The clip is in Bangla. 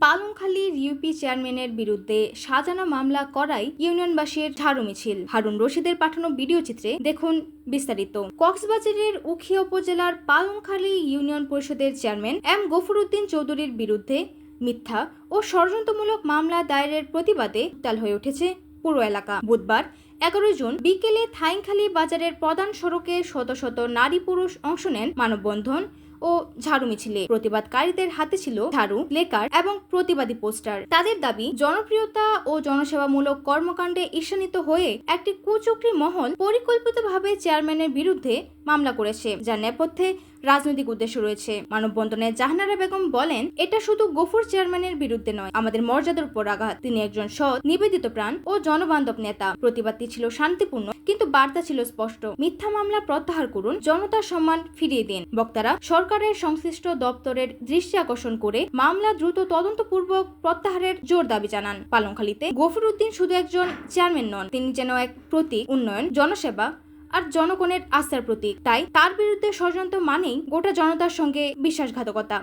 পালংখালীর ইউপি চেয়ারম্যানের বিরুদ্ধে সাজানো মামলা করায় ইউনিয়নবাসীর ঝাড়ু মিছিল। হারুন রশিদের পাঠানো ভিডিও চিত্রে দেখুন বিস্তারিত। কক্সবাজারের উখিয়া উপজেলার পালংখালী ইউনিয়ন পরিষদের চেয়ারম্যান এম গফুরউদ্দিন চৌধুরীর বিরুদ্ধে মিথ্যা ও ষড়যন্ত্রমূলক মামলা দায়েরের প্রতিবাদে উত্তাল হয়ে উঠেছে পুরো এলাকা। বুধবার 11 জুন বিকেলে থাইংখালী বাজারের প্রধান সড়কে শত শত নারী পুরুষ অংশ নেন মানববন্ধন ও ঝাড়ু মিছিলে। প্রতিবাদকারীদের হাতে ছিল ঝাড়ু, প্লেকার্ড এবং প্রতিবাদী পোস্টার। তাদের দাবি, জনপ্রিয়তা ও জনসেবামূলক কর্মকাণ্ডে ঈর্ষান্বিত হয়ে একটি কুচক্রী মহল পরিকল্পিতভাবে চেয়ারম্যানের বিরুদ্ধে মামলা করেছে, যার নেপথ্যে রাজনৈতিক উদ্দেশ্য রয়েছে। মানববন্ধনে জাহানারা বেগম বলেন, এটা শুধু গফুর চেয়ারম্যানের বিরুদ্ধে নয়, আমাদের মর্যাদার উপর আঘাত। তিনি একজন সৎ, নিবেদিত প্রাণ ও জনবান্ধব নেতা। প্রতিবাদটি ছিল শান্তিপূর্ণ, কিন্তু বার্তা ছিল স্পষ্ট। মিথ্যা মামলা প্রত্যাহার করুন, জনতার সম্মান ফিরিয়ে দিন। বক্তারা সরকারের সংশ্লিষ্ট দপ্তরের দৃষ্টি আকর্ষণ করে মামলা দ্রুত তদন্তপূর্বক প্রত্যাহারের জোর দাবি জানান। পালংখালীতে গফুরউদ্দিন শুধু একজন চেয়ারম্যান নন, তিনি যেন এক প্রতীক, উন্নয়ন, জনসেবা আর জনগণের আস্থার প্রতীক। তাই তার বিরুদ্ধে ষড়যন্ত্র মানেই গোটা জনতার সঙ্গে বিশ্বাসঘাতকতা।